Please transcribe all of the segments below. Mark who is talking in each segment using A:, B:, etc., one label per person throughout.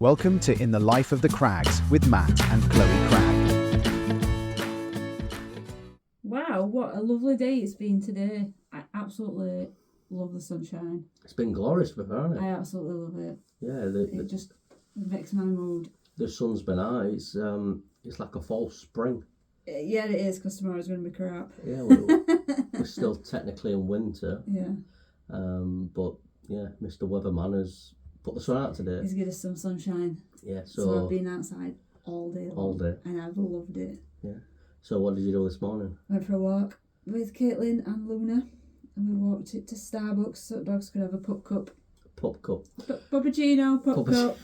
A: Welcome to In the Life of the Crags with Matt and Chloe Cragg.
B: Wow, what a lovely day it's been today. I absolutely love the sunshine.
C: It's been glorious for her, hasn't it?
B: I absolutely love it.
C: Yeah,
B: It just makes my mood.
C: the sun's been out. It's like a false spring.
B: Yeah, it is, because tomorrow's going to be crap.
C: Yeah, we're still technically in winter.
B: Yeah.
C: But yeah, Mr. Weatherman has put the sun out today.
B: He's given us some sunshine.
C: Yeah,
B: So I've been outside all day long.
C: All day.
B: And I've loved it.
C: Yeah. So what did you do this morning?
B: Went for a walk with Caitlin and Luna. And we walked it to Starbucks so dogs could have a pup cup.
C: Pup cup.
B: Puppuccino, pup cup.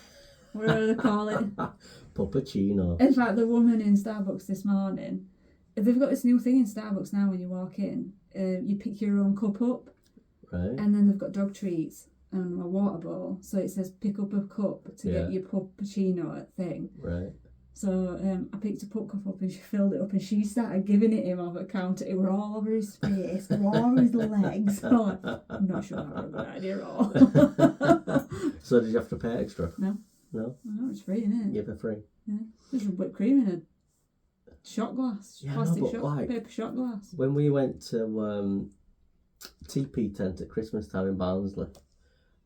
B: Whatever they call it.
C: Puppuccino.
B: In fact, the woman in Starbucks this morning, they've got this new thing in Starbucks now when you walk in. You pick your own cup up.
C: Right.
B: And then they've got dog treats and a water bowl. So it says pick up a cup to get your puppuccino thing.
C: Right.
B: So I picked a pup cup up and she filled it up and she started giving it him over the counter. It were all over his face, all over his legs. So I'm not sure that was a good idea at all.
C: So did you have to pay extra?
B: No.
C: No?
B: No, it's free, isn't it?
C: Yeah, for free.
B: Yeah. There's whipped cream in a shot glass.
C: Yeah,
B: plastic
C: no, but
B: shot,
C: like,
B: paper shot glass.
C: When we went to TP tent at Christmas time in Barnsley,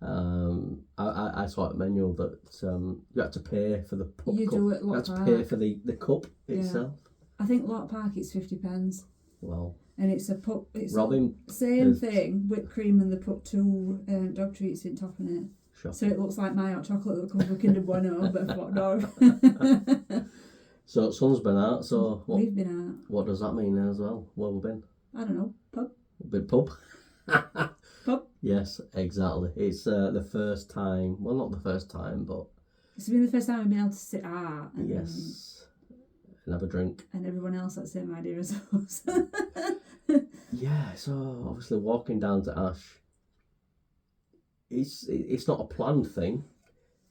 C: I saw at the menu that you had to pay for the pup
B: You
C: cup.
B: do it
C: You had
B: Lock
C: to pay
B: Park.
C: for the cup itself.
B: I think Lock Park it's 50p.
C: Well,
B: And it's a pup. It's
C: Robin
B: same
C: is-
B: thing, whipped cream, and they put two dog treats in top of it.
C: sure.
B: So it looks like my hot chocolate that comes with Kinder Bueno, but for dog.
C: So sun's been out. So
B: We've been
C: what does that mean as well? Where we've been?
B: out. I don't know, pub.
C: Big pub.
B: Pub.
C: Yes, exactly. It's the first time. Well, not the first time, but
B: It's been the first time we've been able to sit out. And,
C: yes, and have a drink.
B: And everyone else had the same idea as us.
C: Yeah, so obviously walking down to Ash, it's not a planned thing,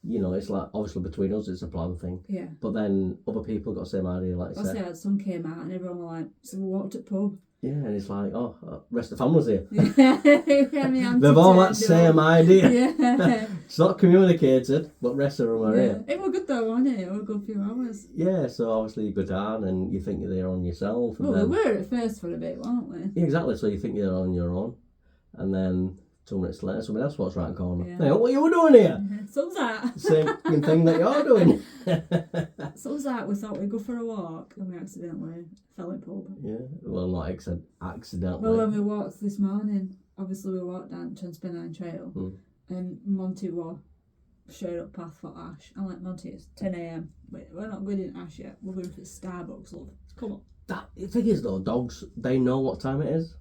C: you know. It's like obviously between us it's a planned thing,
B: Yeah.
C: but then other people got the same idea, like I
B: I
C: said.
B: said, sun came out and everyone were like, so we walked to pub.
C: Yeah, and it's like, oh, rest of the family's here.
B: Yeah,
C: They've all got the same idea.
B: Yeah.
C: It's not communicated, but rest of them are here.
B: It was good though, wasn't it? It was a good few hours.
C: Yeah, so obviously you go down and you think you're there on yourself. And
B: Well,
C: then,
B: we were at first for a bit, weren't we?
C: yeah, exactly, so you think you're on your own, and then 2 minutes later somebody else walks around the corner.
B: Yeah.
C: Hey, what are you doing here?
B: So's that.
C: Same fucking thing that you're doing.
B: So's that. We thought we'd go for a walk and we accidentally fell in pub.
C: Yeah, well, not accidentally.
B: Well, when we walked this morning, obviously we walked down Transpennine Trail and Monty was straight up path for Ash. I'm like, Monty, it's 10 a.m. We're not going in Ash yet. We're going for Starbucks, love. Come on.
C: The thing is, though, dogs, they know what time it is.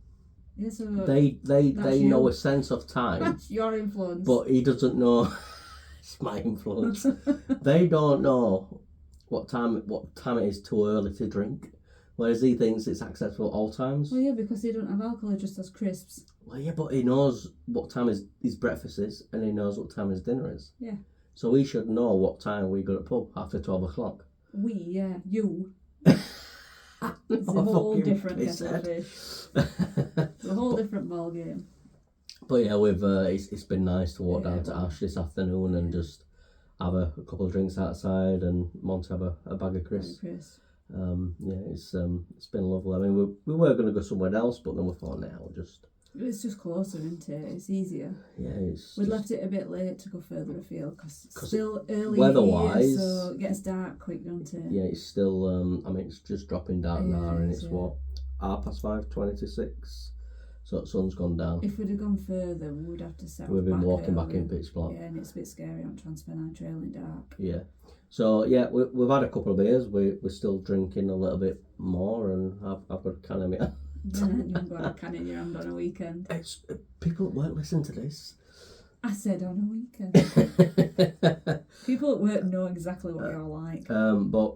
B: Yeah, so
C: They
B: you.
C: know a sense of time,
B: that's your influence.
C: but he doesn't know. It's my influence. They don't know what time it is too early to drink, whereas he thinks it's acceptable at all times.
B: Well, yeah, because he don't have alcohol, he just has crisps.
C: Well, yeah, but he knows what time his breakfast is, and he knows what time his dinner is.
B: Yeah.
C: So he should know what time we go to pub after 12 o'clock.
B: You. It's a
C: Not
B: whole
C: fucking
B: different
C: piss
B: kettle of
C: head.
B: fish. It's a whole different ball game.
C: But yeah, we've it's been nice to walk
B: Yeah,
C: down to
B: well,
C: Ash this afternoon and just have a couple of drinks outside and Monty have a bag of crisps. Yeah, it's been lovely. I mean, we were going to go somewhere else, but then we thought, now we'll just.
B: It's just closer, isn't it? It's easier.
C: Yeah, it's.
B: We
C: just,
B: left it a bit late to go further afield because it's
C: 'cause
B: still early
C: weather-wise,
B: here, so it gets dark quick, don't it?
C: Yeah, it's still. I mean, it's just dropping down now, and it's
B: yeah.
C: what 5:30, 20 to 6. So the sun's gone down.
B: If we'd have gone further, we would have to set
C: We've been walking back
B: early.
C: in pitch black.
B: Yeah, and it's a bit scary on Transpennine Trail in dark.
C: Yeah. So yeah, we've had a couple of beers. We're still drinking a little bit more, and I've got a can of it.
B: Then you've got a can in your hand on a weekend.
C: It's people at work listen to this.
B: I said on a weekend. People at work know exactly what you're like.
C: But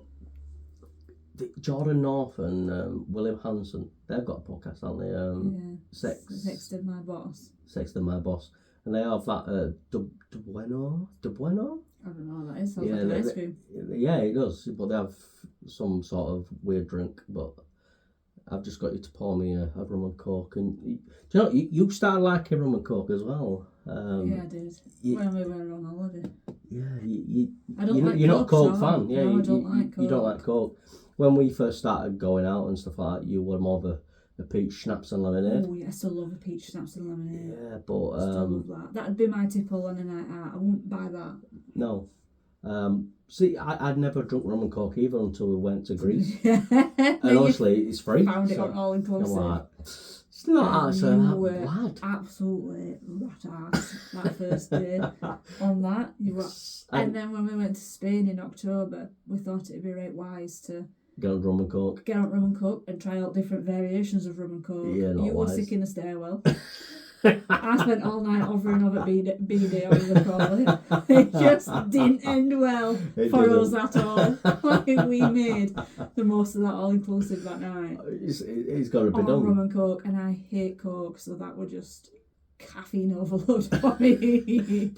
C: Jordan North and William Hanson, they've got a podcast, haven't they?
B: Sex of my boss.
C: Sex and My Boss, and they have that De Bueno.
B: I don't know what that is. Sounds
C: Yeah,
B: like an ice cream.
C: Yeah, it does. But they have some sort of weird drink. But I've just got you to pour me a rum and coke, and do you know you started liking rum and coke as well.
B: Yeah, I did. When we were on holiday. I don't like
C: you're not a
B: Coke,
C: Coke
B: so
C: fan. Yeah,
B: no, I don't like
C: you don't
B: Coke.
C: like Coke. When we first started going out and stuff like that, you were more of a peach schnapps and lemonade.
B: Oh, yeah, I still love a peach schnapps and lemonade.
C: Yeah, but
B: Still love that. That'd be my tipple on a night out. I wouldn't buy that.
C: No. See, I'd never drunk rum and coke either until we went to Greece. And honestly, it's free.
B: Found it on all inclusive.
C: Like, it's not actually that bad.
B: Absolutely rat ass that first day on that. And then when we went to Spain in October, we thought it'd be right wise to
C: get on rum and coke.
B: Get on rum and coke and try out different variations of rum and coke.
C: Yeah, not
B: you
C: wise.
B: were sick in the stairwell. I spent all night hovering over BD, or you call it. It just didn't end well for us at all. Like, we made the most of that all-inclusive that night.
C: It's got to be done.
B: Rum and coke, and I hate coke, so that were just caffeine overload for me.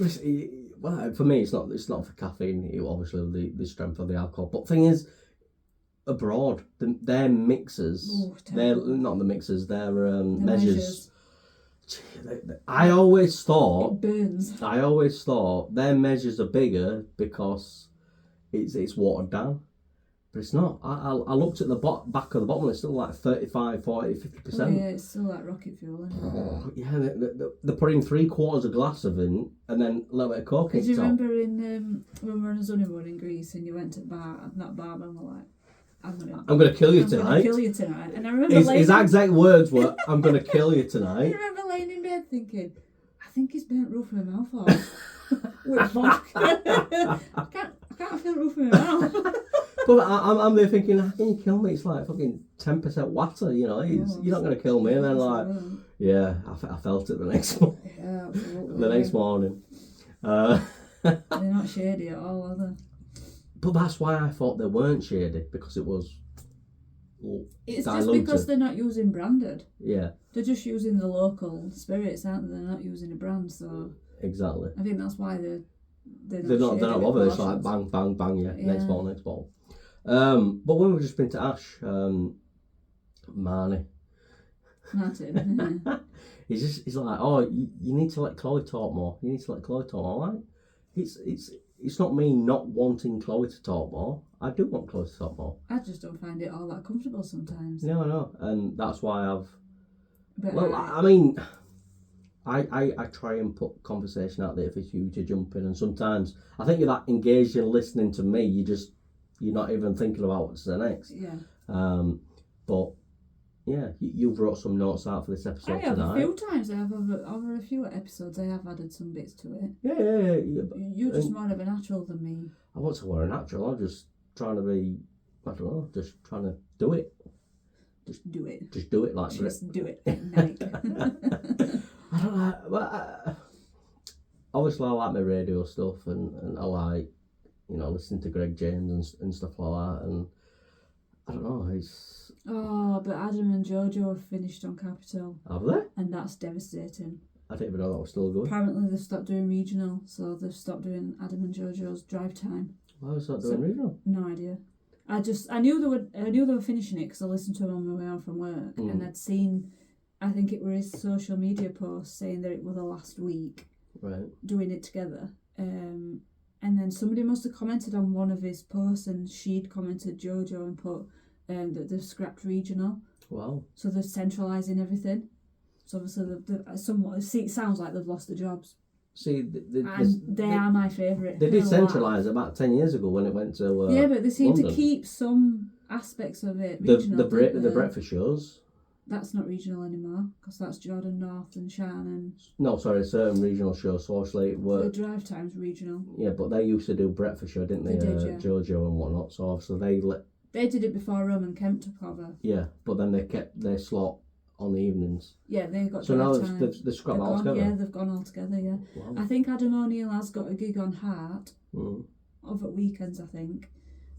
C: Well, for me, it's not for caffeine. Obviously, the strength of the alcohol. But thing is, abroad, their mixers, they're not the mixers, they're measures. I always thought
B: it burns.
C: I always thought their measures are bigger because it's watered down, but it's not. I looked at the back of the bottle and it's still like 35, 40, 50%.
B: Oh, yeah, it's still like rocket fuel, isn't it?
C: Yeah, they're putting 3/4 a glass of it and then a little bit of coke in.
B: Do you remember when we were on a honeymoon in Greece and you went to that barman were like, I'm gonna kill you tonight. And I remember
C: his exact words were, "I'm gonna kill you tonight."
B: I remember laying in bed thinking, I think he's burnt roof of my mouth off with vodka. I can't feel roof of my mouth.
C: But I'm there thinking, how can you kill me? It's like fucking 10% water, you know. You're not gonna kill me. And then I felt it the next morning.
B: Yeah, absolutely.
C: The next morning.
B: They're not shady at all, are they?
C: But that's why I thought they weren't shady, because it was
B: it's
C: diluted.
B: just because they're not using branded.
C: Yeah.
B: They're just using the local spirits, aren't they? They're not using a brand, so
C: exactly.
B: I think that's why they're
C: not bothered. It's like bang, bang, bang, yeah. Next ball. But when we've just been to Ash, Martin. he's like, oh, you need to let Chloe talk more. You need to let Chloe talk more. Like, it's not me not wanting Chloe to talk more. I do want Chloe to talk more.
B: I just don't find it all that comfortable sometimes.
C: No, and that's why I've.
B: But
C: I mean, I try and put conversation out there for you to jump in, and sometimes I think you're that engaged in listening to me. You're not even thinking about what's the next.
B: Yeah.
C: But yeah, you wrote some notes out for this episode tonight.
B: A few times. I have over a few episodes. I have added some bits to it.
C: Yeah.
B: You're just more of a natural than me.
C: I want to wear a natural. I'm just trying to be. I don't know. Just trying to do it.
B: Just do it.
C: Just do it like.
B: Just do it at night.
C: I don't know. But obviously, I like my radio stuff, and I like, listening to Greg James and stuff like that. And I don't know. It's.
B: Oh, but Adam and Jojo have finished on Capital.
C: Have they?
B: And that's devastating.
C: I didn't even know that was still going.
B: Apparently they've stopped doing regional, so they've stopped doing Adam and Jojo's drive time.
C: Why was that doing regional?
B: No idea. I knew they were finishing it because I listened to them on my way home from work, and I'd seen, I think it was his social media post saying that it was the last week.
C: Right. Doing
B: it together. And then somebody must have commented on one of his posts, and she'd commented Jojo and put that they've scrapped regional.
C: Wow.
B: So they're centralising everything. So obviously it sounds like they've lost their jobs.
C: See,
B: they are my favourite.
C: They did centralise about 10 years ago when it went to
B: yeah, but they seem
C: London.
B: to keep some aspects of it regional.
C: The breakfast shows.
B: That's not regional anymore, because that's Jordan North and Shannon.
C: No, sorry, certain regional shows. So obviously,
B: the drive time's regional.
C: Yeah, but they used to do breakfast show, didn't they?
B: They did, yeah.
C: Jojo and whatnot. So obviously
B: they did it before Roman Kemp took over.
C: Yeah, but then they kept their slot on the evenings.
B: Yeah, they got.
C: So now they've scrapped all together.
B: Yeah, they've gone all together. Yeah, wow. I think Adam O'Neill has got a gig on Heart over weekends, I think.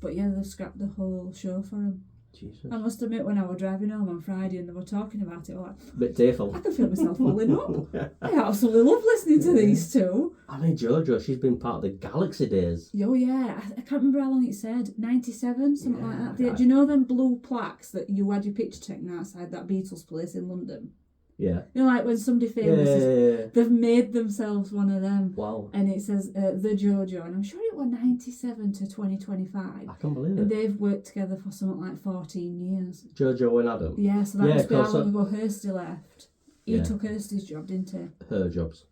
B: But yeah, they've scrapped the whole show for him.
C: Jesus.
B: I must admit, when I was driving home on Friday and they were talking about it, I was like,
C: a bit tearful.
B: I can feel myself falling up. I absolutely love listening to these two.
C: I mean, Jojo, she's been part of the Galaxy days.
B: Oh yeah, I can't remember how long it said. 97, something like that. Do you know them blue plaques that you had your picture taken outside that Beatles place in London?
C: Yeah.
B: You know, like when somebody famous they've made themselves one of them.
C: Wow.
B: And it says the JoJo, and I'm sure it was 97 to 2025.
C: I can't believe it.
B: And they've worked together for something like 14 years.
C: JoJo and Adam.
B: Yeah, so that must be how long ago Hursty left. He took Hursty's job, didn't he?
C: Her jobs.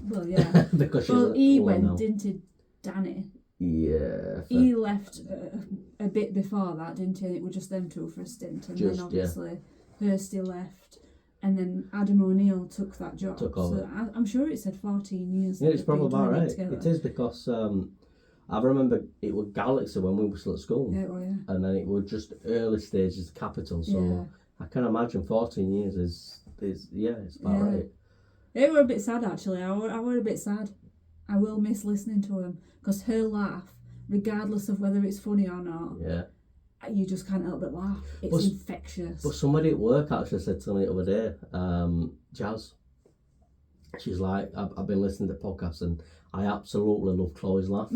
B: Well, yeah.
C: Because
B: he went, now. Didn't he, Danny?
C: Yeah.
B: He left a bit before that, didn't he? It was just them two for a stint. And then obviously Hursty left. And then Adam O'Neill took that job.
C: Took over.
B: So I'm sure it said 14 years.
C: Yeah, it's probably about right. It is because I remember it was Galaxy when we were still at school.
B: Yeah, well, yeah.
C: And then it was just early stages of Capital. So I can imagine 14 years is it's about right.
B: It were a bit sad actually. I were a bit sad. I will miss listening to him because her laugh, regardless of whether it's funny or not.
C: Yeah.
B: You just can't help but laugh. It's infectious.
C: But somebody at work actually said to me the other day, Jazz, she's like, I've been listening to podcasts and I absolutely love Chloe's laugh.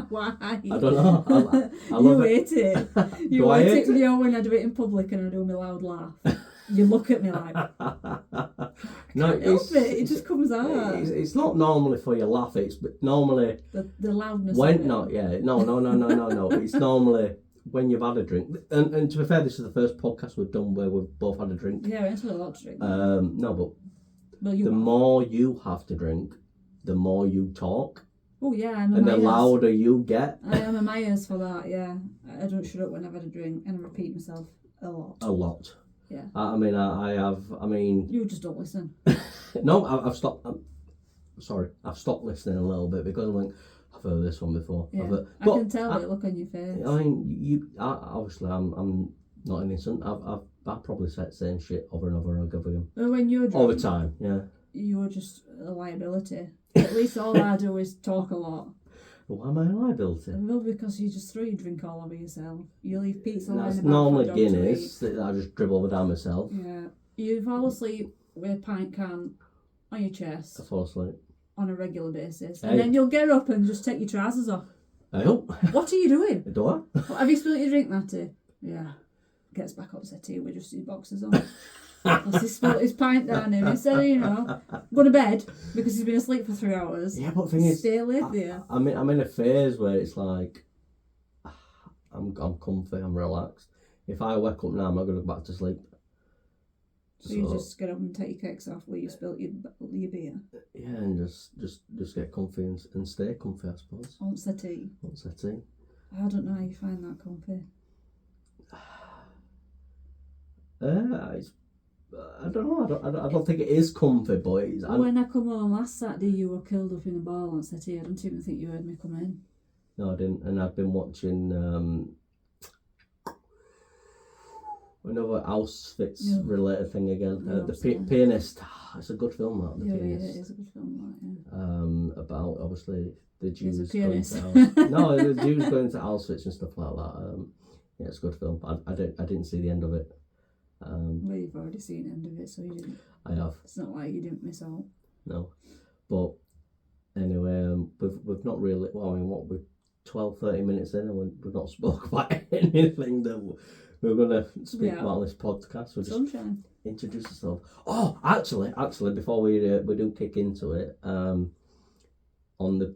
B: Why?
C: I don't know. I love
B: hate it. You hate it. You know, when I do it in public and I do my loud laugh, you look at me like,
C: no,
B: it just comes out.
C: It's not normally for your laugh. It's normally
B: the loudness.
C: No. It's normally when you've had a drink. And to be fair, this is the first podcast we've done where we've both had a drink.
B: Yeah, we actually had a lot to drink.
C: No, but more you have to drink, the more you talk.
B: Oh yeah,
C: and the louder you get.
B: I am a Myers for that. Yeah, I don't shut up when I've had a drink, and I repeat myself a lot. Yeah. I mean,
C: you
B: just don't listen.
C: No, I've stopped. I've stopped listening a little bit because I'm like, I've heard this one before.
B: Yeah. I can tell the look on your face.
C: I mean, obviously, I'm not innocent. I've probably said the same shit over and over and over again.
B: Well, when you're drunk,
C: all the time, yeah.
B: You're just a liability. At least all I do is talk a lot.
C: Why am I a liability?
B: Well, because you just throw your drink all over yourself. You leave pizza lying about.
C: That's normally Guinness that I just dribble over down myself.
B: Yeah. You fall asleep with a pint can on your chest.
C: I fall asleep.
B: On a regular basis. And then you'll get up and just take your trousers off.
C: I hope.
B: What are you doing?
C: Do I?
B: What, have you spilled your drink, Matty? Yeah. Gets back up settee with just his boxers on. Plus he spilt his pint down him. Instead of, go to bed because he's been asleep for 3 hours.
C: Yeah, but the thing is,
B: stay late there.
C: I'm in a phase where it's like, I'm comfy, I'm relaxed. If I wake up now, I'm not going to go back to sleep.
B: So you just get up and take your kicks off where you spilt your beer? Yeah,
C: and just get comfy and stay comfy, I suppose.
B: On settee?
C: On settee.
B: I don't know how you find that comfy.
C: I don't know. I don't think it is comfy, but it's...
B: When I come home last Saturday, you were curled up in a ball on settee. I don't even think you heard me come in.
C: No, I didn't. And I've been watching another Auschwitz related thing again. The Pianist. It's a good film, that. The Pianist.
B: Yeah, it is a good film, that. Yeah.
C: About obviously the Jews
B: going
C: to no, the Jews going to Auschwitz and stuff like that. Yeah, it's a good film. I didn't see the end of it.
B: Well, you've already seen the end of it, so you didn't.
C: I have.
B: It's not like you didn't miss out.
C: No, but anyway, we've not really. Well, I mean, what, we're 12-30 minutes in, and we've not spoke about anything that we're gonna speak about on this podcast. We'll just
B: Sunshine.
C: Introduce yourself. Oh, actually, before we do kick into it, on the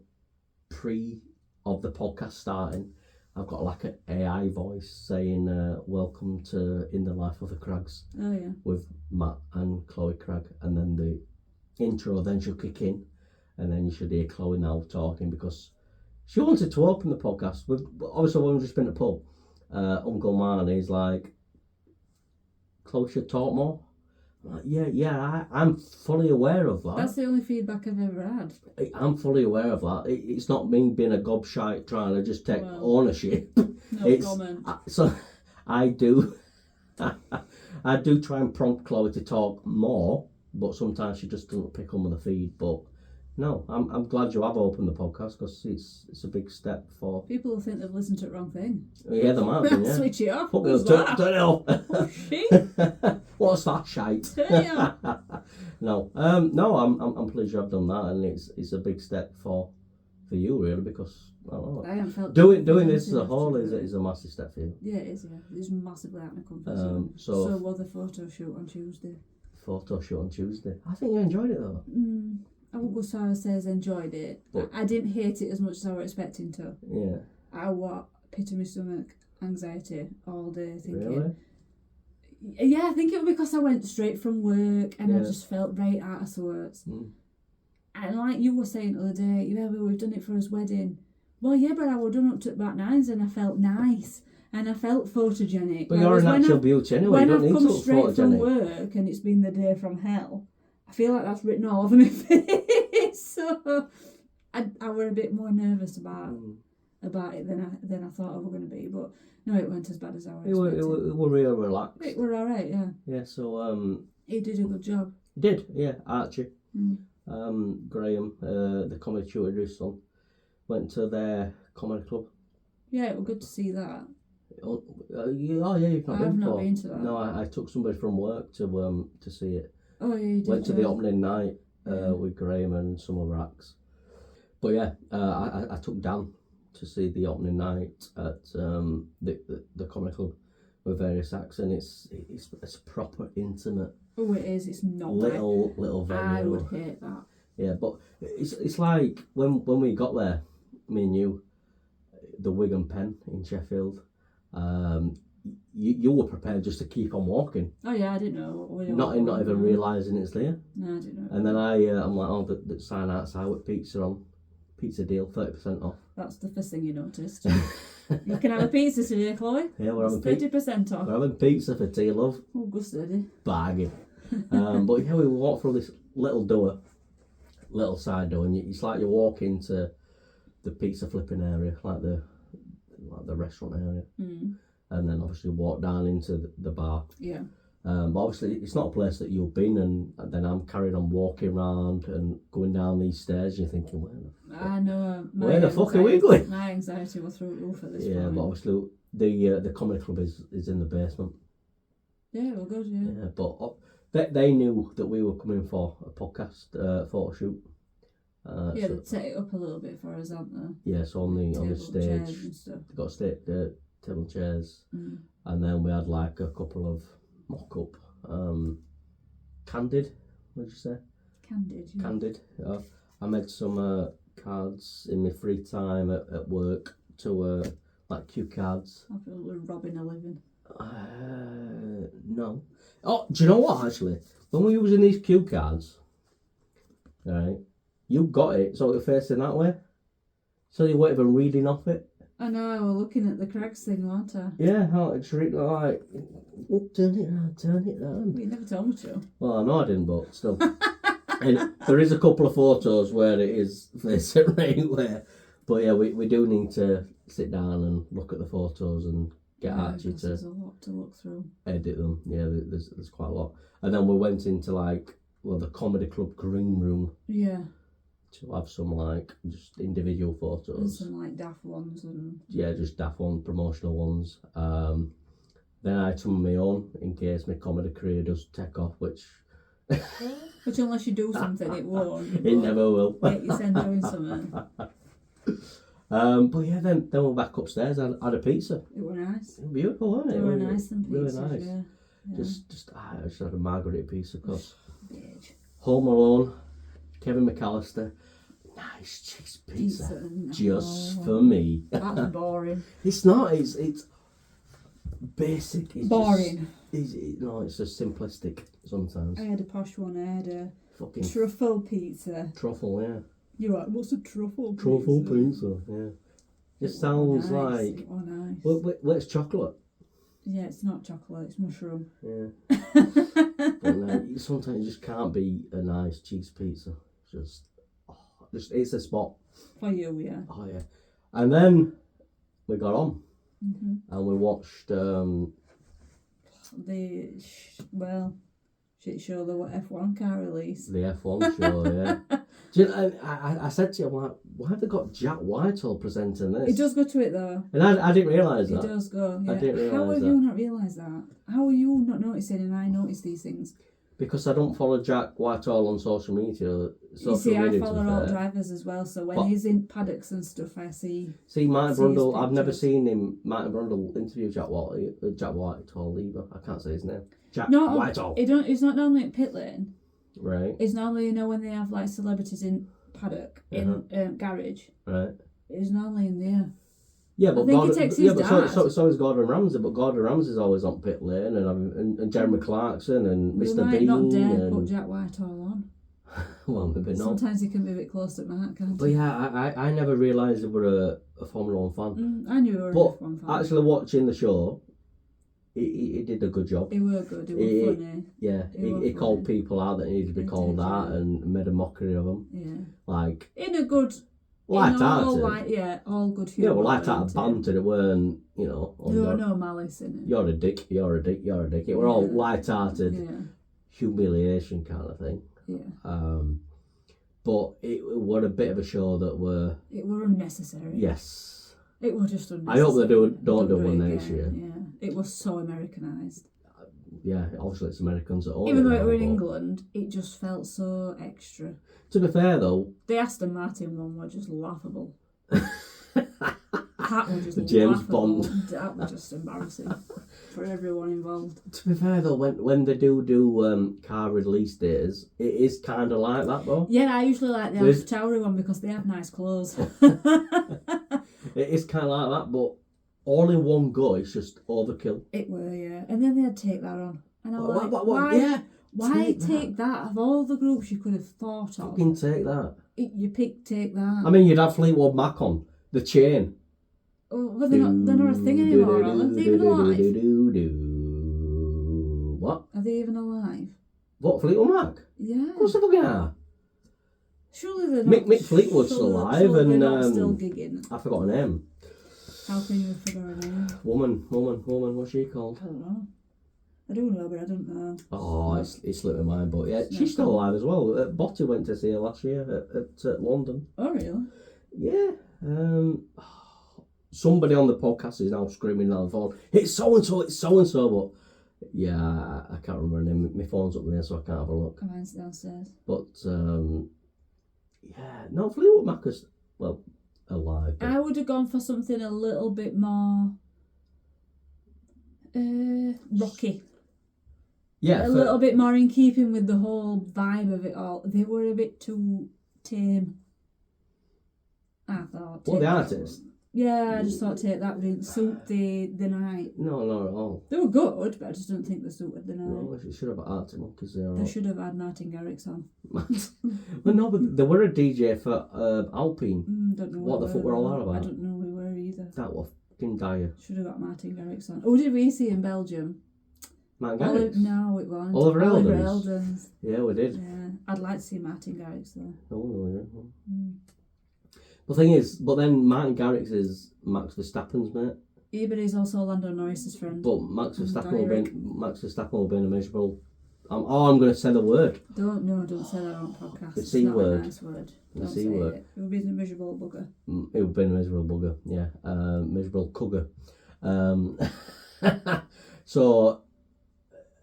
C: pre of the podcast starting, I've got like an AI voice saying, welcome to In the Life of the Craggs.
B: Oh, yeah.
C: With Matt and Chloe Cragg. And then the intro then she'll kick in. And then you should hear Chloe now talking because she wanted to open the podcast. Obviously, when we've just been at the pub, Uncle Marnie's like, Chloe should talk more. I'm like, I'm fully aware of that.
B: That's the only feedback I've ever had.
C: I'm fully aware of that. It's not me being a gobshite trying to just take ownership.
B: No comment.
C: So I do try and prompt Chloe to talk more, but sometimes she just doesn't pick up on the feed. But no, I'm glad you have opened the podcast because it's a big step for...
B: People will think they've listened to the wrong thing.
C: Yeah, they might be, yeah.
B: Switch it off.
C: Turn it off.
B: Oh, shit.
C: What's that shite?
B: Turn it off.
C: No, I'm pleased you have done that, and it's a big step for you really because I don't know.
B: I haven't felt
C: doing this as a whole is a massive step for you.
B: Yeah, it is. Yeah, it's massively out of my comfort zone.
C: So
B: was the photo shoot on Tuesday.
C: photo shoot on Tuesday. I think you enjoyed it though.
B: I won't go so far as says enjoyed it.
C: But-
B: I didn't hate it as much as I was expecting to.
C: Yeah.
B: I was pit of my stomach, anxiety all day, thinking.
C: Really?
B: Yeah, I think it was because I went straight from work and I
C: Yeah.
B: just felt right out of sorts.
C: Mm.
B: And like you were saying the other day, yeah, we've done it for his wedding. Well, yeah, but I was done up to about 9s and I felt nice and I felt photogenic.
C: But you're a natural beauty anyway. You
B: When
C: don't
B: I've
C: need to
B: come
C: look
B: straight from
C: photogenic.
B: work and it's been the day from hell, I feel like that's written all over my face. So I were a bit more nervous about it than I thought I was going to be. But no, it weren't as bad as I was expecting.
C: It were real relaxed.
B: It were all right, yeah.
C: Yeah, so
B: He did a good job.
C: did, yeah, Archie.
B: Mm.
C: Graham, the comedy tutor, his son, went to their comedy club.
B: Yeah, it was good to see that.
C: Oh yeah, you've not
B: I've
C: been
B: not
C: before.
B: been to that.
C: No, I took somebody from work to see it.
B: Oh yeah, you did.
C: Went to the
B: yeah.
C: opening night
B: Yeah.
C: with Graham and some other acts. But yeah, I took Dan to see the opening night at the comedy club with various acts, and it's proper intimate.
B: Oh, it is. It's not
C: Little venue.
B: I would hate that.
C: Yeah, but it's like when we got there, me and you, the Wig and Pen in Sheffield. You were prepared just to keep on walking,
B: Oh yeah, I didn't know.
C: not even realising it's there.
B: No, I didn't know.
C: And then I'm like, oh, the sign outside with pizza on, pizza deal, 30% off.
B: That's the first thing you noticed. You can have a pizza today, Chloe.
C: Yeah, we're having pizza.
B: 30% off.
C: We're having pizza for tea, love.
B: Oh, good steady.
C: Bargain. But yeah, we walked through this little side door, and it's like you walk into the pizza flipping area, like the restaurant area, and then obviously walk down into the bar.
B: Yeah.
C: But obviously it's not a place that you've been, and then I'm carried on walking around and going down these stairs, and you're thinking,
B: I know.
C: Where the fuck are we going?
B: My anxiety was through the roof at this
C: yeah,
B: point.
C: but obviously the comedy club is in the basement.
B: Yeah, well, good, yeah.
C: Yeah, but they knew that we were coming for a podcast photo shoot.
B: Yeah,
C: so,
B: they set it up a little bit for us, haven't they?
C: yeah, so on the
B: Table,
C: stage,
B: chairs and stuff.
C: they got table and chairs,
B: Mm.
C: and then we had like a couple of mock-up candid. What did you say?
B: Candid, yeah.
C: Candid. I made some cards in my free time at work to like cue cards.
B: I feel like robbing a living.
C: No. Oh, do you know what? Actually, when we were using these cue cards, right, you got it, so you're facing that way, so you weren't even reading off it.
B: I know, I was looking at the Craigs thing, weren't I?
C: Yeah, how it's like, turn it around, turn it around.
B: You never told me to.
C: Well, I know I didn't, but still. And there is a couple of photos where it is facing right way. But yeah, we do need to sit down and look at the photos and get Archie
B: because
C: to
B: there's a lot to look through.
C: edit them. Yeah, there's quite a lot. And then we went into the comedy club green room
B: Yeah.
C: to have some just individual
B: And
C: photos.
B: some daft ones and...
C: Yeah, just daft ones, promotional ones. Then I had some of my own in case my comedy career does take off, which
B: Which unless you do something, it won't.
C: it never will.
B: Get your sen doing something.
C: But yeah, then we're back upstairs. I had a pizza.
B: It were nice.
C: Beautiful, wasn't it?
B: They were nice and
C: really
B: pizzas,
C: nice.
B: yeah.
C: I just had a margarita pizza, of course.
B: Bitch.
C: Home Alone, Kevin McAllister, nice cheese pizza,
B: Pizza and-
C: just for me.
B: That's boring.
C: It's not. It's basic. It's
B: Boring.
C: It's just simplistic sometimes.
B: I had a posh one. I had a
C: Fucking
B: truffle pizza.
C: truffle, yeah.
B: You're like, what's a truffle pizza?
C: Truffle pizza, yeah. It sounds
B: nice.
C: like.
B: It was nice.
C: Well, it's chocolate.
B: Yeah, it's not chocolate, it's mushroom.
C: Yeah. But no, sometimes you just can't be a nice cheese pizza. It's a spot.
B: For you, yeah.
C: Oh yeah. And then we got on
B: Mm-hmm.
C: and we watched
B: Shit show, the F1 car release.
C: the F1 show. Yeah. Do you know, I said to you, I'm like, why have they got Jack Whitehall presenting this?
B: It does go to it though.
C: And I didn't realise
B: It
C: that.
B: does go. Yeah.
C: I didn't realise
B: How have
C: that.
B: you not realised that? How are you not noticing and I notice these things?
C: Because I don't follow Jack Whitehall on social media.
B: You see, I follow all drivers as well, so when he's in paddocks and stuff, I see.
C: See, Martin Brundle, I've never seen Martin Brundle interview Jack Whitehall either. I can't say his name. Whitehall.
B: He's not normally at pit lane.
C: Right.
B: It's normally, you know, when they have like celebrities in paddock, in garage.
C: Right.
B: It's normally in there.
C: Yeah, but
B: he takes his dad.
C: So is Gordon Ramsay, but Gordon Ramsay's always on pit lane, and Jeremy Clarkson and Mr. Bean.
B: They might not dare put Jack Whitehall on.
C: Well, maybe not.
B: Sometimes he can be a bit close to Mark, can't he?
C: But yeah, I never realised they were a Formula 1 fan.
B: I knew he were a F1 fan.
C: Actually watching the show, he did a good job.
B: He were good, he were funny.
C: Yeah, he called people out that needed to be called out and made a mockery of them.
B: Yeah.
C: Like...
B: In a good...
C: Light-hearted.
B: All good humour.
C: Yeah, well, light-hearted banter, it weren't, you know...
B: There were no malice in it.
C: You're a dick, you're a dick, you're a dick. It were all light-hearted humiliation kind of thing.
B: Yeah.
C: But it were a bit of a show that were...
B: It were unnecessary.
C: Yes.
B: It was just unnecessary.
C: I hope they don't do one next year.
B: Yeah. It was so Americanised.
C: Yeah, obviously it's Americans that own it.
B: Even though it were in England, it just felt so extra.
C: To be fair though...
B: The Aston Martin one were just laughable. That was just
C: James
B: laughable.
C: Bond.
B: That was just embarrassing for everyone involved.
C: To be fair though, when they do car release days, it is kind of like that though.
B: Yeah, I usually like the Alpha Tauri one because they have nice clothes.
C: It is kind of like that, but all in one go, it's just overkill.
B: It were, yeah. And then they'd take that on. And I'm like,
C: what? Yeah.
B: Why take that? Of all the groups you could have thought of.
C: Fucking take that.
B: Take that.
C: I mean, you'd have Fleetwood Mac on. The Chain.
B: Oh, well, they're not a thing anymore, are they? Are they even alive?
C: What?
B: Are they even alive?
C: What, Fleetwood Mac?
B: Yeah.
C: Of course they fucking are.
B: Surely they're not.
C: Mick Fleetwood's still alive, and
B: still gigging.
C: I forgot her name.
B: How can you figure her name?
C: Woman, what's she called?
B: I don't know. I do know, but I don't know.
C: Oh, it's slipped my mind, but yeah, she's still alive as well. Botti went to see her last year at London.
B: Oh, really?
C: Yeah. Somebody on the podcast is now screaming down the phone, it's so-and-so, but yeah, I can't remember her name. My phone's up there, so I can't have a look.
B: Mine's downstairs.
C: But, yeah, no, Fleetwood Mac is, well, alive. But...
B: I would have gone for something a little bit more rocky.
C: Yeah,
B: a little bit more in keeping with the whole vibe of it all. They were a bit too tame, I thought.
C: What, the artists?
B: Yeah, I just thought that didn't suit the night.
C: No, not at all.
B: They were good, but I just don't think they suited the night.
C: No, it should have had Arctic Monkeys there.
B: They should have had Martin Garrix on.
C: Well, no, but they were a DJ for Alpine.
B: Don't know
C: what the fuck were all that about?
B: I don't know who we were either.
C: That was fucking dire.
B: Should have got Martin Garrix on. Oh, did we see in Belgium?
C: Martin Garrix?
B: No, it wasn't.
C: Oliver Eldens?
B: Eldens.
C: Yeah, we did.
B: Yeah, I'd like to see Martin Garrix though.
C: Oh, yeah. The thing is, but then Martin Garrix is Max Verstappen's mate.
B: Yeah, but he's also Lando Norris's friend.
C: But Max Verstappen will be in a miserable... I'm going to say the word.
B: Don't say that on podcast.
C: The C word.
B: A nice word.
C: The C word.
B: It would be a miserable bugger.
C: It would be a miserable bugger, yeah. Miserable cugger. So...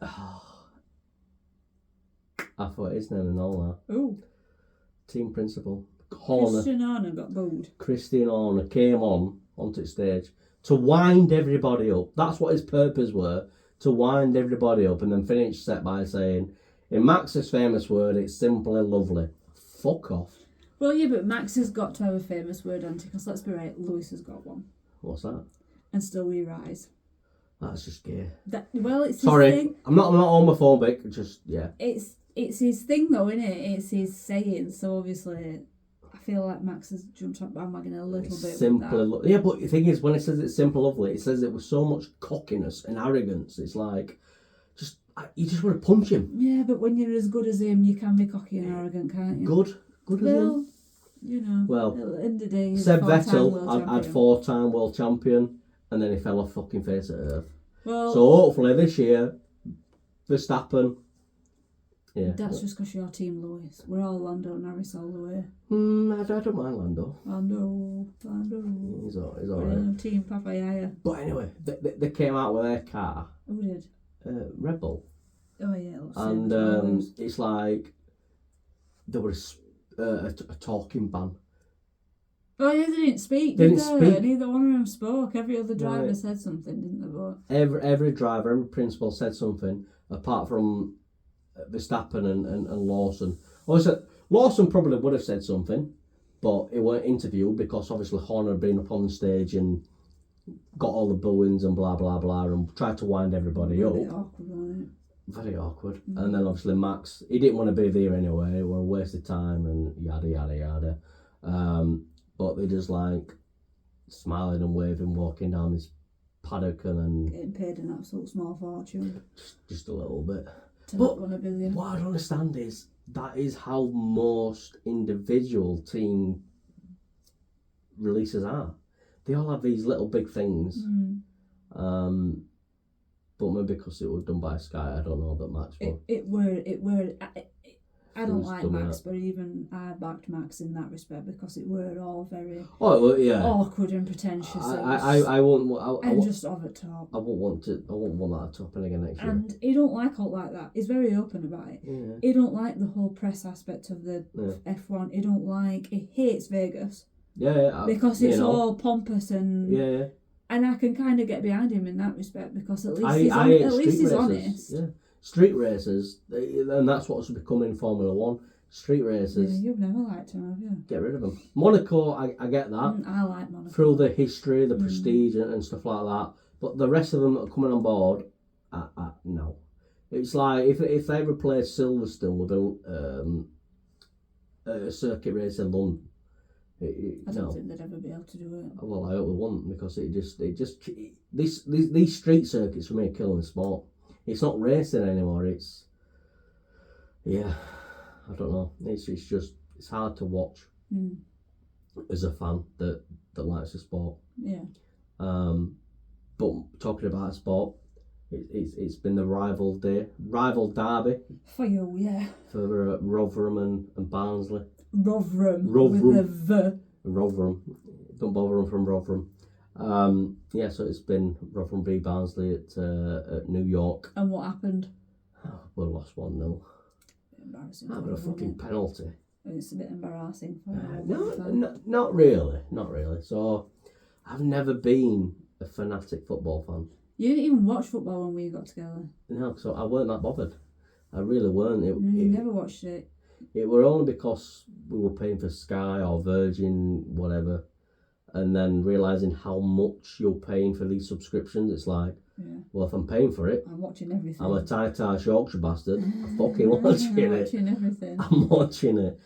C: I thought his name and all that.
B: Oh.
C: Team principal.
B: Christian Horner got booed.
C: Christian Horner came onto the stage to wind everybody up. That's what his purpose were, to wind everybody up, and then finish set by saying, in Max's famous word, it's simply lovely. Fuck off.
B: Well, yeah, but Max has got to have a famous word, hasn't he? Because let's be right, Lewis has got one.
C: What's that?
B: And Still We Rise.
C: That's just gay.
B: Well, it's
C: Sorry,
B: his thing.
C: I'm not homophobic. Just yeah.
B: It's his thing though, isn't it? It's his saying. So obviously, I feel like Max has jumped on bandwagon a little bit.
C: Simply, yeah. But the thing is, when it says it's simple lovely, it says it with so much cockiness and arrogance. It's like, you just want to punch him.
B: Yeah, but when you're as good as him, you can be cocky and arrogant, can't you?
C: Good as him.
B: You know.
C: Well,
B: at the end of the day,
C: Seb Vettel had 4-time world champion, and then he fell off fucking face of earth.
B: Well,
C: so hopefully this year, Verstappen. Yeah.
B: That's just because you're Team Lewis. We're all Lando Norris all the way.
C: I don't mind Lando.
B: Lando.
C: He's alright.
B: Team Papa Yaya.
C: But anyway, they came out with their car.
B: Who did?
C: Red Bull.
B: Oh yeah, it looks
C: and
B: same as always.
C: it's like there was a talking ban.
B: Oh yeah, they didn't speak.
C: Didn't speak.
B: Neither one of them spoke. Every other driver
C: Right.
B: said something, didn't they? But
C: Every driver, every principal said something, apart from Verstappen and Lawson. Obviously, Lawson probably would have said something, but it weren't interviewed because obviously Horner had been up on the stage and got all the booings and blah blah blah and tried to wind everybody up.
B: really awkward, wasn't it?
C: Very awkward. And then obviously Max, he didn't want to be there anyway. It was a waste of time and yada yada yada. But they just like smiling and waving, walking down this paddock and
B: Getting paid an absolute small fortune
C: just a little bit.
B: to
C: But
B: not win $1 billion.
C: what I don't understand is that is how most individual team releases are. They all have these little big things. But maybe because it was done by Sky, I don't know that much.
B: It were. I don't like
C: done
B: Max,
C: that.
B: but even I backed Max in that respect because it were all very
C: Oh well, yeah.
B: awkward and pretentious.
C: I won't.
B: And just over top.
C: I won't want that to happen again next year.
B: And he don't like all like that. He's very open about it.
C: Yeah.
B: He don't like the whole press aspect of the F1. He don't like. He hates Vegas
C: Yeah.
B: because it's all pompous and.
C: Yeah.
B: And I can kind of get behind him in that respect because at least he's honest.
C: Yeah. Street races, and that's what's becoming Formula One. Street races.
B: Yeah, you've never liked him, have you?
C: Get rid of them. Monaco, I get that.
B: I like Monaco.
C: Through the history, the prestige, and stuff like that. But the rest of them that are coming on board, no. It's like if they replace Silverstone with a circuit race in London.
B: I don't think they'd ever be able to do it.
C: Well, I hope they won't because these street circuits for me are killing the sport. It's not racing anymore. It's I don't know. It's hard to watch as a fan that likes the sport.
B: Yeah.
C: But talking about sport, it's been the rival derby
B: For you, yeah.
C: for Rotherham and Barnsley.
B: Rotherham. With a V.
C: Rotherham. Don't bother them from Rotherham. So it's been Rotherham v Barnsley at New York.
B: And what happened?
C: We lost 1-0.
B: Embarrassing.
C: Having a fucking penalty.
B: It's a bit embarrassing for
C: No, not really. So I've never been a fanatic football fan.
B: You didn't even watch football when we got together.
C: No, so I weren't that bothered. I really weren't.
B: You never watched it.
C: It were only because we were paying for Sky or Virgin, whatever, and then realising how much you're paying for these subscriptions. It's like, well, if I'm paying for it,
B: I'm watching everything.
C: I'm a tight-ass Yorkshire bastard. I'm fucking watching it.
B: Watching everything.
C: I'm watching it.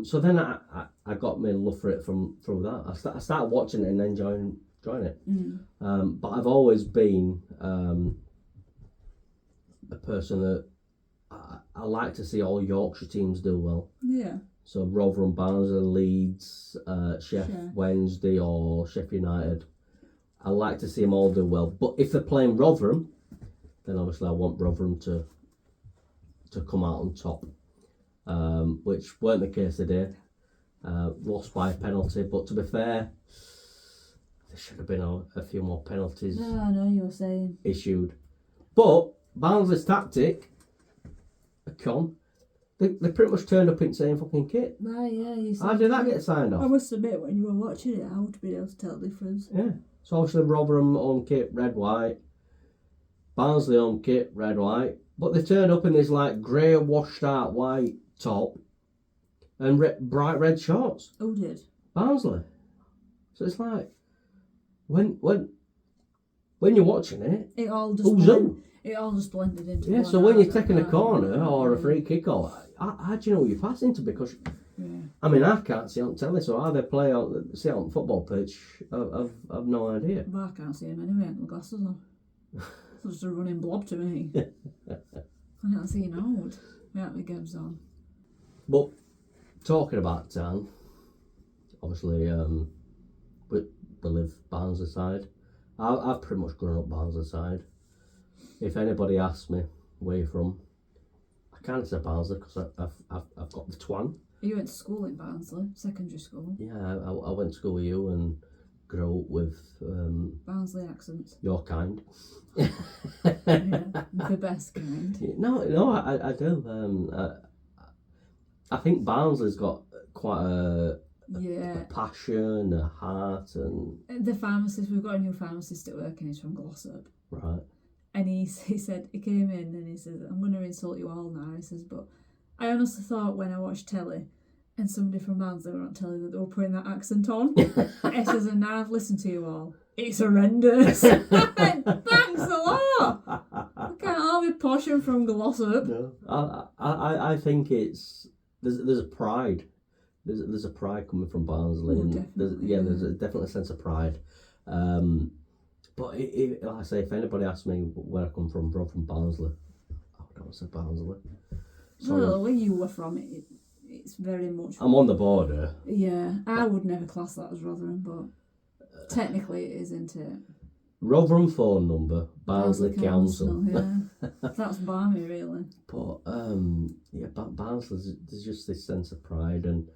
C: So then I got my love for it through that. I started watching it and enjoying it. But I've always been a person that I like to see all Yorkshire teams do well.
B: Yeah.
C: So Rotherham, Barnsley, Leeds, Wednesday or Sheffield United. I like to see them all do well. But if they're playing Rotherham, then obviously I want Rotherham to come out on top. Which weren't the case today. Lost by a penalty, but to be fair, there should have been a few more penalties
B: No, I know you were saying.
C: issued. But Barnsley's tactic, a con, they pretty much turned up in the same fucking kit.
B: Ah, yeah, you said.
C: How did that get signed
B: I
C: off?
B: must admit, when you were watching it, I would be able to tell the difference.
C: Yeah. So obviously Rotherham on kit, red, white. Barnsley on kit, red, white. But they turned up in this like grey washed out white top and bright red shorts.
B: Who did?
C: Barnsley. So it's like when you're watching it,
B: It all just blended into
C: yeah.
B: one.
C: So when you're taking a corner or a free kick, or how do you know who you're passing to? Because I mean, I can't see on telly, so how they see on the football pitch, I've no idea.
B: Well, I can't see him anyway. I have my glasses on. It's just a running blob to me. I can't see him out without my gabs on.
C: But talking about town, obviously, we live Barnsley side. I've pretty much grown up Barnsley side. If anybody asks me where you're from, I can't say Barnsley because I've got the twang.
B: You went to school in Barnsley, secondary school.
C: Yeah, I went to school with you, and grew up with
B: Barnsley accents.
C: your kind.
B: Yeah, the best kind.
C: No, I do. I think Barnsley's got quite a passion, a heart, and
B: the pharmacist. We've got a new pharmacist at work, and he's from Glossop.
C: Right.
B: And he said he came in and he says, "I'm going to insult you all now." He says, "But I honestly thought when I watched telly and somebody from Barnsley were on telly that they were putting that accent on." He says, "And now I've listened to you all. It's horrendous." Thanks a lot. I can't all be posh and from Glossop.
C: No, I think there's a pride. There's a pride coming from Barnsley, and there's definitely a sense of pride. But like I say, if anybody asks me where I come from, bro, from Barnsley, I don't say Barnsley.
B: Well, where you were from, it's very much.
C: I'm on the border.
B: Yeah, I would never class that as Rotherham, but technically it is, isn't it?
C: Rotherham phone number, Barnsley Council.
B: Yeah, that's balmy, really.
C: But Barnsley, there's just this sense of pride, and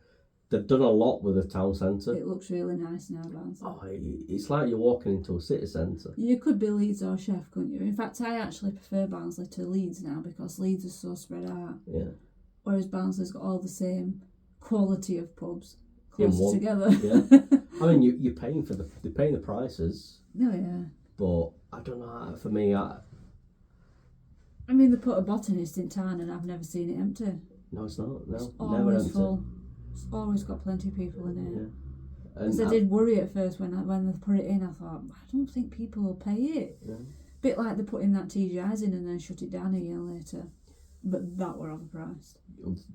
C: they've done a lot with the town centre.
B: It looks really nice now, Barnsley.
C: Oh, it's like you're walking into a city centre.
B: You could be Leeds or Chef, couldn't you? In fact, I actually prefer Barnsley to Leeds now because Leeds is so spread out.
C: Yeah.
B: Whereas Barnsley's got all the same quality of pubs close together.
C: Yeah. I mean, you're paying they're paying the prices.
B: Oh yeah.
C: But I don't know. For me,
B: I mean, they put a botanist in town, and I've never seen it empty.
C: No, it's not. No,
B: it's
C: never
B: always
C: empty.
B: Full. It's always got plenty of people in it.
C: Yeah.
B: Because I did worry at first when they put it in. I thought, I don't think people will pay it.
C: Yeah.
B: Bit like they put in that TGI's in and then shut it down a year later. But that were overpriced.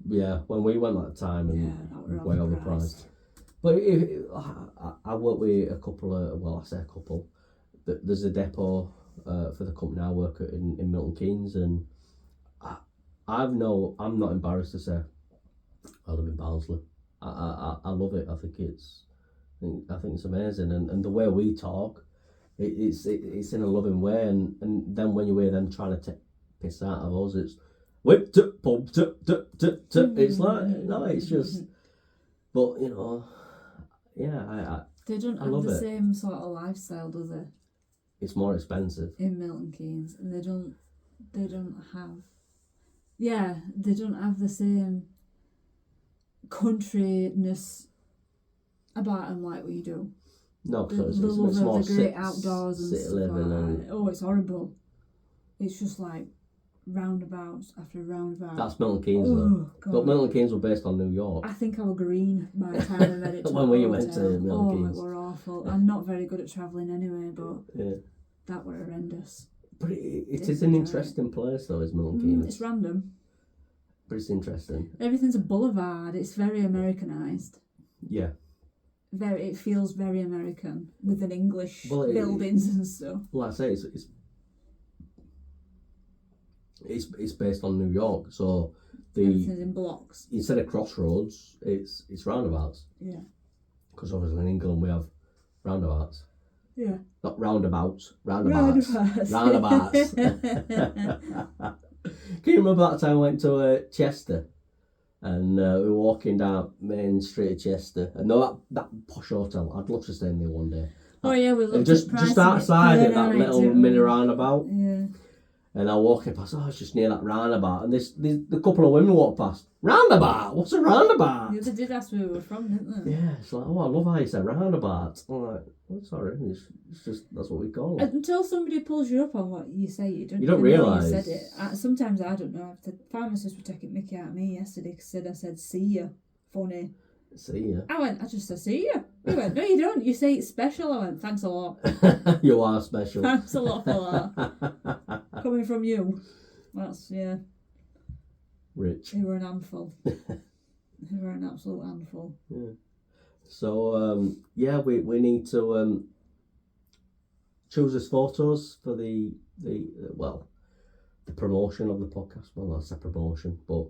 C: Yeah, when we went that time, and
B: that were
C: way overpriced. But I work with a couple of, well, I say a couple. There's a depot for the company I work at in Milton Keynes, and I'm not embarrassed to say I live in Barnsley. I love it. I think it's amazing, and the way we talk, it's in a loving way, and then when you hear them trying to take piss out of us, it's whip tip pub tip tip tip tip. It's like no, it's just, but you know, yeah,
B: they don't have the same sort of lifestyle, do they?
C: It's more expensive
B: in Milton Keynes, and they don't have they don't have the same countryness about them like we do.
C: No, because
B: the love
C: it's
B: of
C: more
B: the great outdoors and stuff
C: living
B: like that. Oh, it's horrible. It's just like roundabouts after roundabouts.
C: That's Milton Keynes though. But Milton Keynes were based on New York.
B: I think I was green by the time I made it to
C: when we went to Milton Keynes.
B: It were awful. I'm not very good at travelling anyway, but
C: yeah.
B: That were horrendous.
C: But it is an interesting place though, is Milton Keynes.
B: It's random.
C: But it's interesting.
B: Everything's a boulevard. It's very Americanised.
C: Yeah.
B: It feels very American with an English buildings and stuff.
C: Well, I say it's based on New York, so
B: everything's in blocks.
C: Instead of crossroads, it's roundabouts.
B: Yeah.
C: Because obviously in England we have roundabouts.
B: Yeah.
C: Not roundabouts. Roundabouts. Roundabouts. Can you remember that time I went to Chester? And we were walking down Main Street of Chester, and that posh hotel. I'd love to stay in there one day.
B: Oh yeah, we looked
C: just outside it, that little mini roundabout.
B: Yeah.
C: And I walk past. Oh, it's just near that roundabout, and the couple of women walk past. Roundabout? What's a roundabout?
B: Yeah, they did ask where we were from, didn't they?
C: Yeah, it's like, oh, I love how you say roundabout. I'm like, oh, sorry, it's just that's what we call it.
B: Until somebody pulls you up on what you say, you don't
C: realise
B: you said it. Sometimes I don't know. The pharmacist was taking mickey out of me yesterday because I said see ya. Funny.
C: See ya.
B: I just said see ya. He went, no you don't. You say it's special. I went, thanks a lot.
C: You are special.
B: Thanks a lot for that. Coming from you. That's, yeah.
C: Rich.
B: You were an handful. You were an absolute handful.
C: Yeah. So, we need to choose us photos for the promotion of the podcast. Well, that's a promotion, but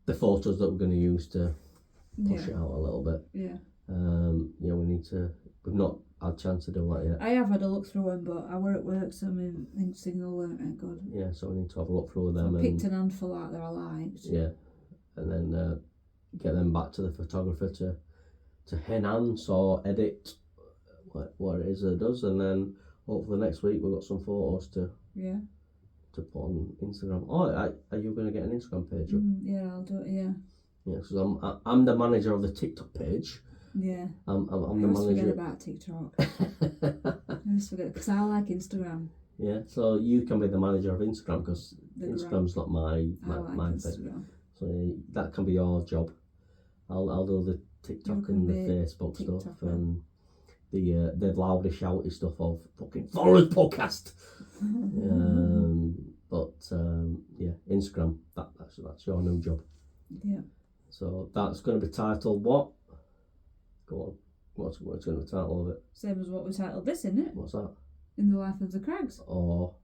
C: the photos that we're going to use to push it out a little bit.
B: Yeah.
C: We need to. We've not had a chance to do that yet.
B: I have had a look through them, but I were at work, so my signal weren't good.
C: Yeah, so we need to have a look through them.
B: I picked an handful out that I liked.
C: Yeah, and then get them back to the photographer to enhance or edit what it is that it does, and then hopefully next week we've got some photos to put on Instagram. Oh, are you going to get an Instagram page up?
B: Yeah, I'll do it. Yeah.
C: Yeah, because I'm the manager of the TikTok page.
B: Yeah.
C: I'm the
B: manager.
C: manager.
B: Forget about TikTok. I just forget because I like Instagram.
C: Yeah, so you can be the manager of Instagram because Instagram's not my thing. So that can be your job. I'll do the TikTok and the Facebook stuff and the loudly shouty stuff of fucking follow the podcast. Yeah, Instagram. That's your new job.
B: Yeah.
C: So that's going to be titled what? Go on. What's going to be the title of it?
B: Same as what we titled this, isn't it?
C: What's that?
B: In the Life of the Crags.
C: Or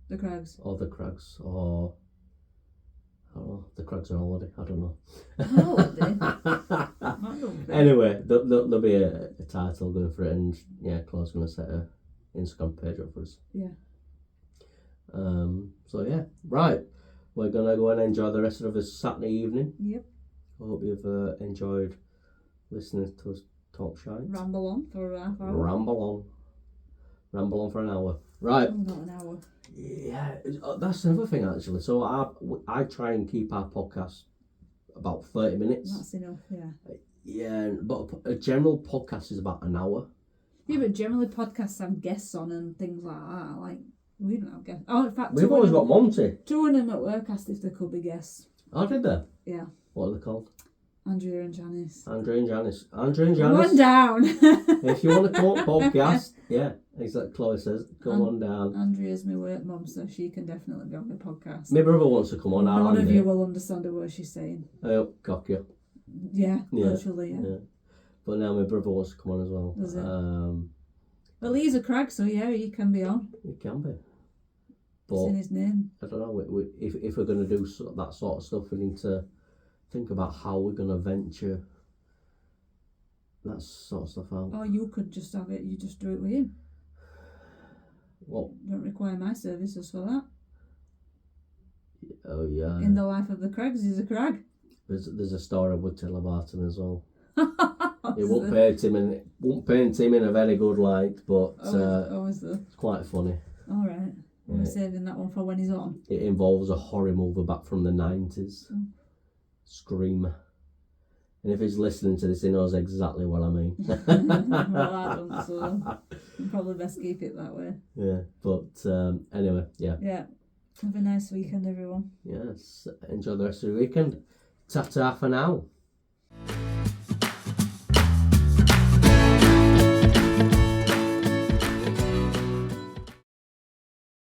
B: the Crags.
C: Or the Crags. Or I don't know. The Crags are holiday. I don't know.
B: Holiday.
C: Anyway, there'll be a title going for it, and yeah, Chloe's going to set a Instagram page up for us.
B: Yeah.
C: So yeah, right. We're gonna go and enjoy the rest of this Saturday evening.
B: Yep.
C: I hope you've enjoyed listening to us talk shite.
B: Ramble on for a half hour.
C: Ramble on for an hour. Right.
B: Oh, not an hour.
C: Yeah, that's another thing actually. So I try and keep our podcast about 30 minutes.
B: That's enough, yeah.
C: Yeah, but a general podcast is about an hour.
B: Yeah, but generally podcasts have guests on and things like that. Like, we don't have guests. Oh, in fact,
C: we've always got Monty.
B: Two of them at work asked if they could be guests.
C: Oh, did they?
B: Yeah.
C: What are they called?
B: Andrea and Janice.
C: Andrea and Janice.
B: One down.
C: If you want to talk podcast, yeah, exactly. Chloe says, come on down.
B: Andrea's my work mum, so she can definitely be on my podcast.
C: My brother wants to come on.
B: None of you will understand a word she's saying.
C: Oh, cock you.
B: Yeah, literally, yeah.
C: But now my brother wants to come on as well.
B: Does it? Well, he's a Crag, so yeah, he can be on.
C: He can be. But
B: it's in his name.
C: I don't know. If we're going to do that sort of stuff, we need to think about how we're going to venture that sort of stuff out.
B: Or you could just have it. You just do it with him.
C: What?
B: Don't require my services for that.
C: Oh yeah.
B: In the Life of the Crags, he's a Crag.
C: There's a story I would tell about him as well. It won't paint him in a very good light, but it's quite funny.
B: All right. I'm saving that one for when he's on.
C: It involves a horror movie back from the 90s. Scream. And if he's listening to this, he knows exactly what I mean.
B: Well, I don't, so probably best keep it that way.
C: Yeah, but anyway, yeah.
B: Yeah. Have a nice weekend, everyone.
C: Yes. Enjoy the rest of your weekend. Ta-ta for now.